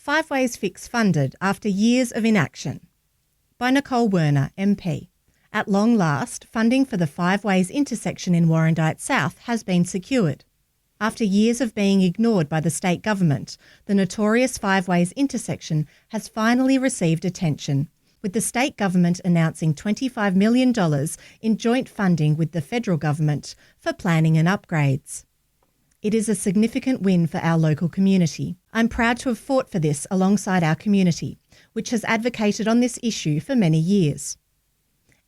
Five Ways Fix funded after years of inaction. By Nicole Werner MP. At long last, funding for the Five Ways intersection in Warrandyte South has been secured. After years of being ignored by the state government, the notorious Five Ways intersection has finally received attention, with the state government announcing $25 million in joint funding with the federal government for planning and upgrades. It is a significant win for our local community. I'm proud to have fought for this alongside our community, which has advocated on this issue for many years.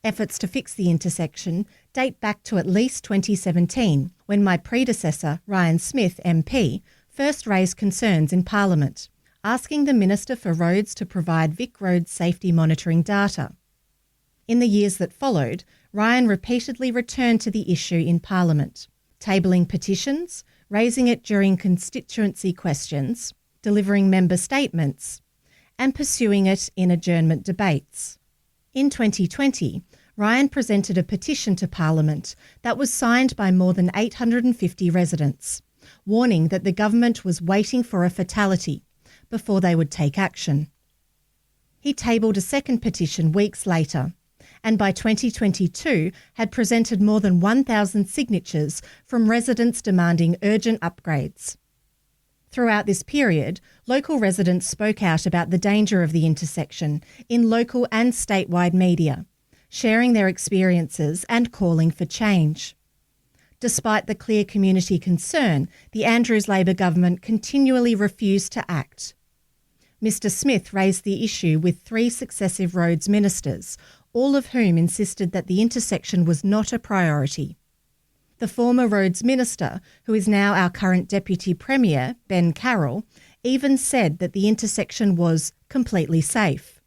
Efforts to fix the intersection date back to at least 2017, when my predecessor, Ryan Smith MP, first raised concerns in Parliament, asking the Minister for Roads to provide Vic Road safety monitoring data. In the years that followed, Ryan repeatedly returned to the issue in Parliament, tabling petitions, raising it during constituency questions, delivering member statements, and pursuing it in adjournment debates. In 2020, Ryan presented a petition to Parliament that was signed by more than 850 residents, warning that the government was waiting for a fatality before they would take action. He tabled a second petition weeks later, and by 2022 had presented more than 1,000 signatures from residents demanding urgent upgrades. Throughout this period, local residents spoke out about the danger of the intersection in local and statewide media, sharing their experiences and calling for change. Despite the clear community concern, the Andrews Labor government continually refused to act. Mr Smith raised the issue with 3 successive roads ministers, all of whom insisted that the intersection was not a priority. The former roads minister, who is now our current Deputy Premier, Ben Carroll, even said that the intersection was completely safe.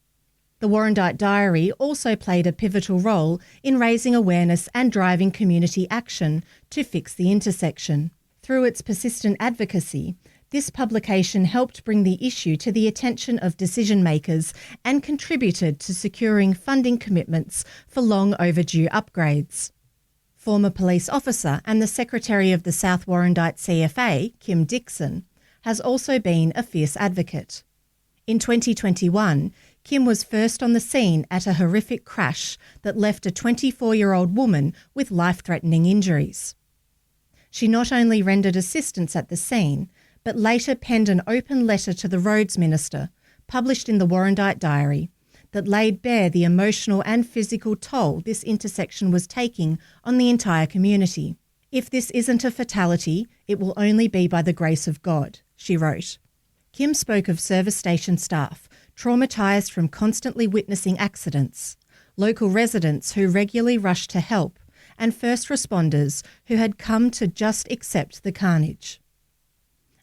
The Warrandyte Diary also played a pivotal role in raising awareness and driving community action to fix the intersection. Through its persistent advocacy, this publication helped bring the issue to the attention of decision makers and contributed to securing funding commitments for long overdue upgrades. Former police officer and the Secretary of the South Warrandyte CFA, Kim Dixon, has also been a fierce advocate. In 2021, Kim was first on the scene at a horrific crash that left a 24-year-old woman with life-threatening injuries. She not only rendered assistance at the scene, but later penned an open letter to the Roads Minister, published in the Warrandyte Diary, that laid bare the emotional and physical toll this intersection was taking on the entire community. "If this isn't a fatality, it will only be by the grace of God," she wrote. Kim spoke of service station staff, traumatised from constantly witnessing accidents, local residents who regularly rushed to help, and first responders who had come to just accept the carnage.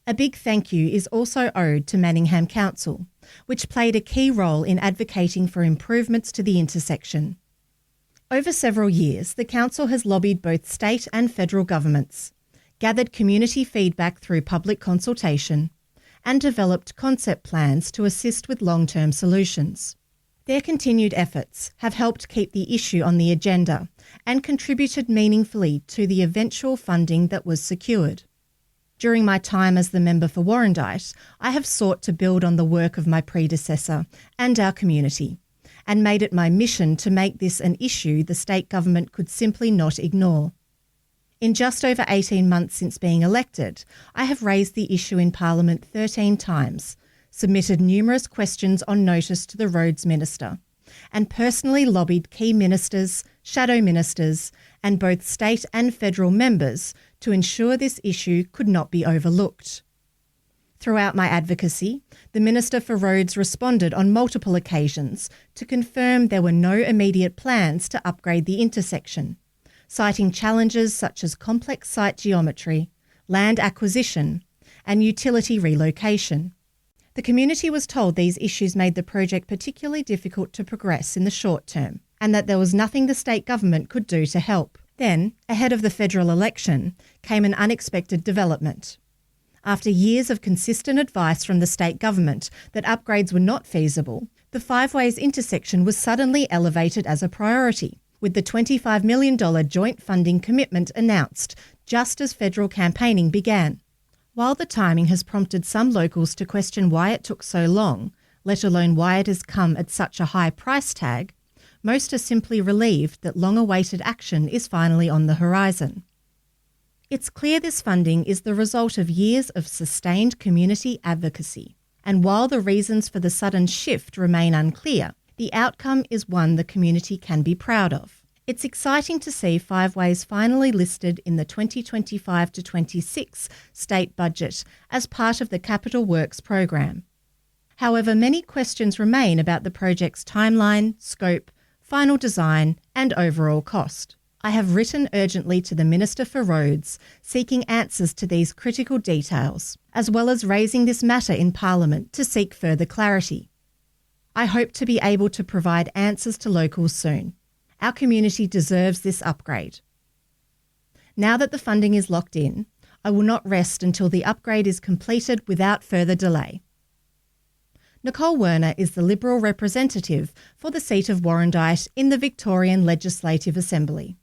A big thank you is also owed to Manningham Council, which played a key role in advocating for improvements to the intersection. Over several years, the council has lobbied both state and federal governments, gathered community feedback through public consultation, and developed concept plans to assist with long-term solutions. Their continued efforts have helped keep the issue on the agenda and contributed meaningfully to the eventual funding that was secured. During my time as the member for Warrandyte, I have sought to build on the work of my predecessor and our community, and made it my mission to make this an issue the state government could simply not ignore. In just over 18 months since being elected, I have raised the issue in Parliament 13 times, submitted numerous questions on notice to the Roads Minister, and personally lobbied key ministers, shadow ministers, and both state and federal members to ensure this issue could not be overlooked. Throughout my advocacy, the Minister for Roads responded on multiple occasions to confirm there were no immediate plans to upgrade the intersection, citing challenges such as complex site geometry, land acquisition, and utility relocation. The community was told these issues made the project particularly difficult to progress in the short term, and that there was nothing the state government could do to help. Then, ahead of the federal election, came an unexpected development. After years of consistent advice from the state government that upgrades were not feasible, the Five Ways intersection was suddenly elevated as a priority, with the $25 million joint funding commitment announced just as federal campaigning began. While the timing has prompted some locals to question why it took so long, let alone why it has come at such a high price tag, most are simply relieved that long-awaited action is finally on the horizon. It's clear this funding is the result of years of sustained community advocacy, and while the reasons for the sudden shift remain unclear, the outcome is one the community can be proud of. It's exciting to see Five Ways finally listed in the 2025-26 state budget as part of the Capital Works program. However, many questions remain about the project's timeline, scope, final design and overall cost. I have written urgently to the Minister for Roads, seeking answers to these critical details, as well as raising this matter in Parliament to seek further clarity. I hope to be able to provide answers to locals soon. Our community deserves this upgrade. Now that the funding is locked in, I will not rest until the upgrade is completed without further delay. Nicole Werner is the Liberal representative for the seat of Warrandyte in the Victorian Legislative Assembly.